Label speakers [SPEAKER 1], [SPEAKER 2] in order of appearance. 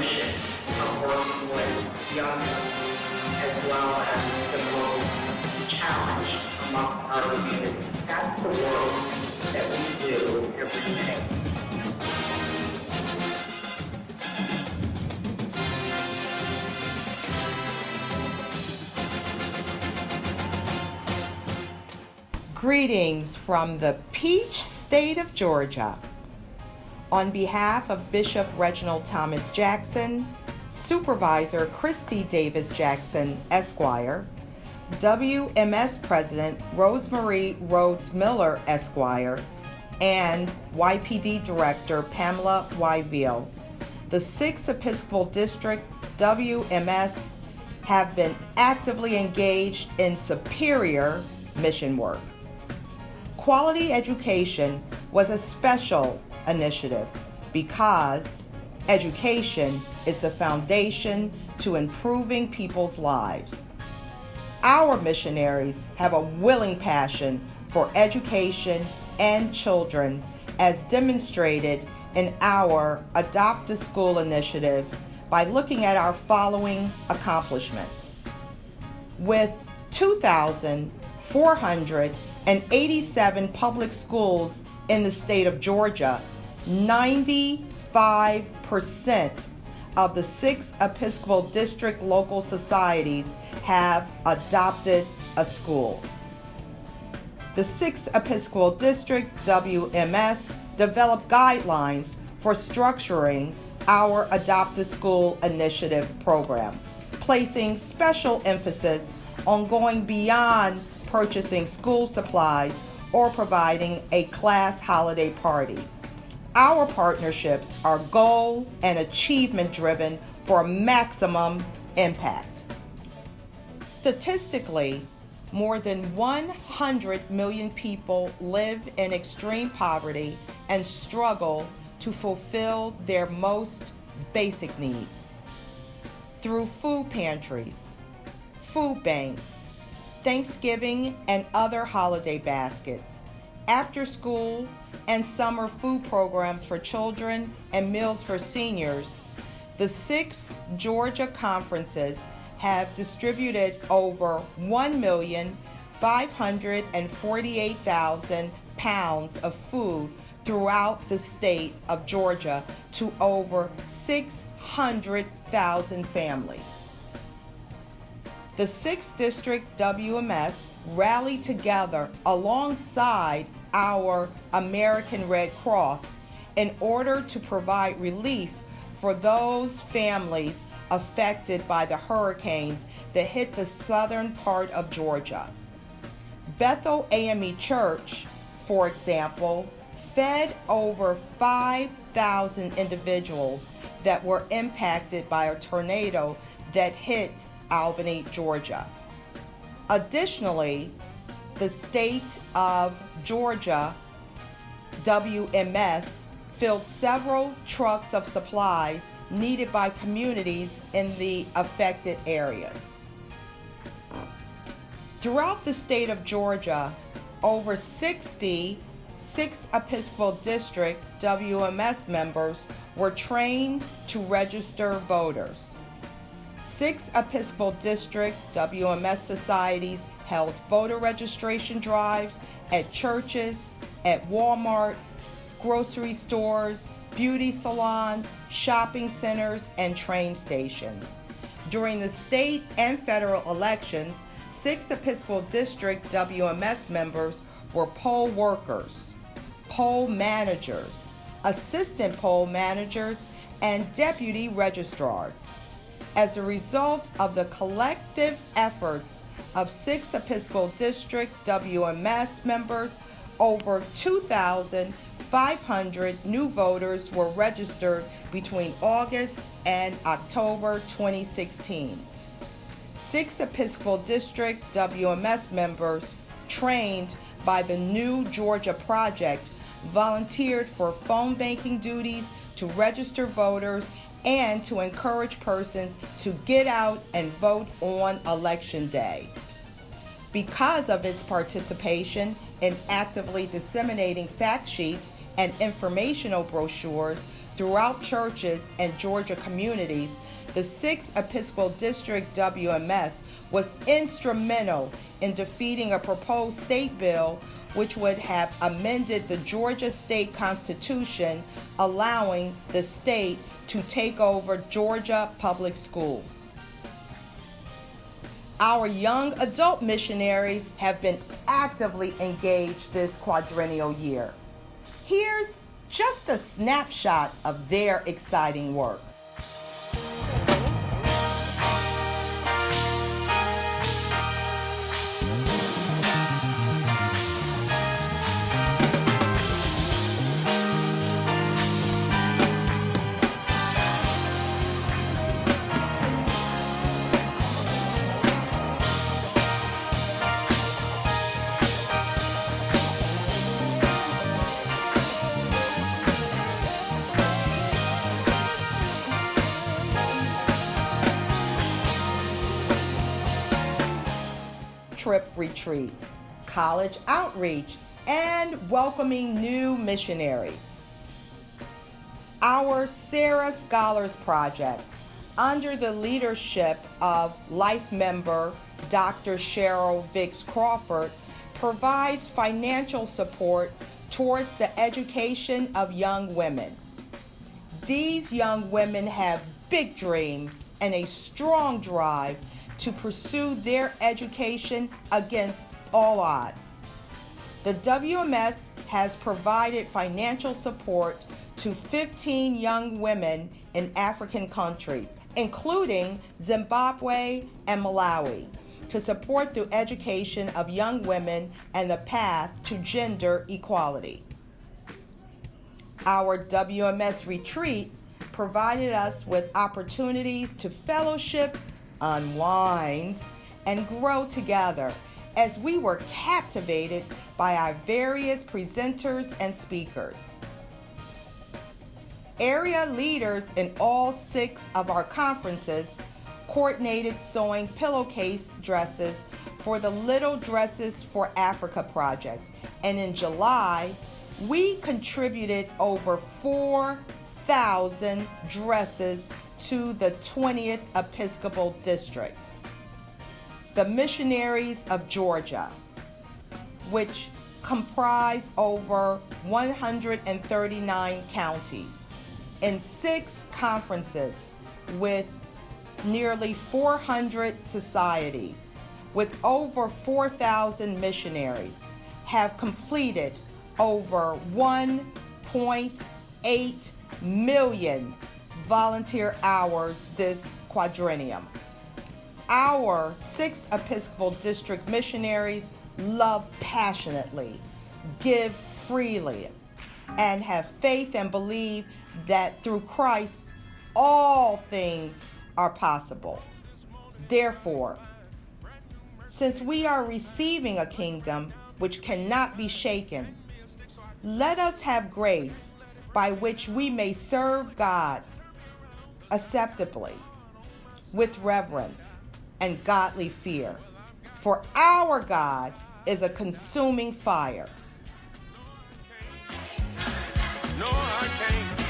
[SPEAKER 1] mission of working with youngest as well as the most challenged amongst our communities. That's the work that we do every day.
[SPEAKER 2] Greetings from the Peach State of Georgia. On behalf of Bishop Reginald Thomas Jackson, Supervisor Christy Davis Jackson, Esquire, WMS President Rosemarie Rhodes Miller, Esquire, and YPD Director Pamela Wyville, the 6th Episcopal District WMS have been actively engaged in superior mission work. Quality education was a special initiative because education is the foundation to improving people's lives. Our missionaries have a willing passion for education and children, as demonstrated in our Adopt a School initiative by looking at our following accomplishments. With 2,487 public schools in the state of Georgia, 95% of the 6 Episcopal District local societies have adopted a school. The 6th Episcopal District WMS developed guidelines for structuring our Adopt a School initiative program, placing special emphasis on going beyond purchasing school supplies or providing a class holiday party. Our partnerships are goal and achievement driven for maximum impact. Statistically, more than 100 million people live in extreme poverty and struggle to fulfill their most basic needs. Through food pantries, food banks, Thanksgiving and other holiday baskets, after school and summer food programs for children and meals for seniors, the 6 Georgia conferences have distributed over 1,548,000 pounds of food throughout the state of Georgia to over 600,000 families. The 6th District WMS rallied together alongside our American Red Cross in order to provide relief for those families affected by the hurricanes that hit the southern part of Georgia. Bethel AME Church, for example, fed over 5,000 individuals that were impacted by a tornado that hit Albany, Georgia. Additionally, the state of Georgia WMS filled several trucks of supplies needed by communities in the affected areas. Throughout the state of Georgia, over 60 6th Episcopal District WMS members were trained to register voters. 6 Episcopal District WMS societies held voter registration drives at churches, at Walmarts, grocery stores, beauty salons, shopping centers, and train stations. During the state and federal elections, 6 Episcopal District WMS members were poll workers, poll managers, assistant poll managers, and deputy registrars. As a result of the collective efforts of 6 Episcopal District WMS members, over 2,500 new voters were registered between August and October 2016. 6 Episcopal District WMS members trained by the New Georgia Project volunteered for phone banking duties to register voters and to encourage persons to get out and vote on Election Day. Because of its participation in actively disseminating fact sheets and informational brochures throughout churches and Georgia communities, the 6th Episcopal District WMS was instrumental in defeating a proposed state bill which would have amended the Georgia state constitution, allowing the state to take over Georgia public schools. Our young adult missionaries have been actively engaged this quadrennial year. Here's just a snapshot of their exciting work. Trip retreat, college outreach, and welcoming new missionaries. Our Sarah Scholars Project, under the leadership of Life member Dr. Cheryl Vicks Crawford, provides financial support towards the education of young women. These young women have big dreams and a strong drive to pursue their education against all odds. The WMS has provided financial support to 15 young women in African countries, including Zimbabwe and Malawi, to support the education of young women and the path to gender equality. Our WMS retreat provided us with opportunities to fellowship, unwind, and grow together as we were captivated by our various presenters and speakers. Area leaders in all 6 of our conferences coordinated sewing pillowcase dresses for the Little Dresses for Africa project, and in July, we contributed over 4,000 dresses to the 20th Episcopal District. The Missionaries of Georgia, which comprise over 139 counties, in 6 conferences with nearly 400 societies, with over 4,000 missionaries, have completed over 1.8 million volunteer hours this quadrennium. Our 6th Episcopal District missionaries love passionately, give freely, and have faith and believe that through Christ all things are possible. Therefore, since we are receiving a kingdom which cannot be shaken, let us have grace by which we may serve God acceptably, with reverence and godly fear. For our God is a consuming fire.
[SPEAKER 3] No, I can't.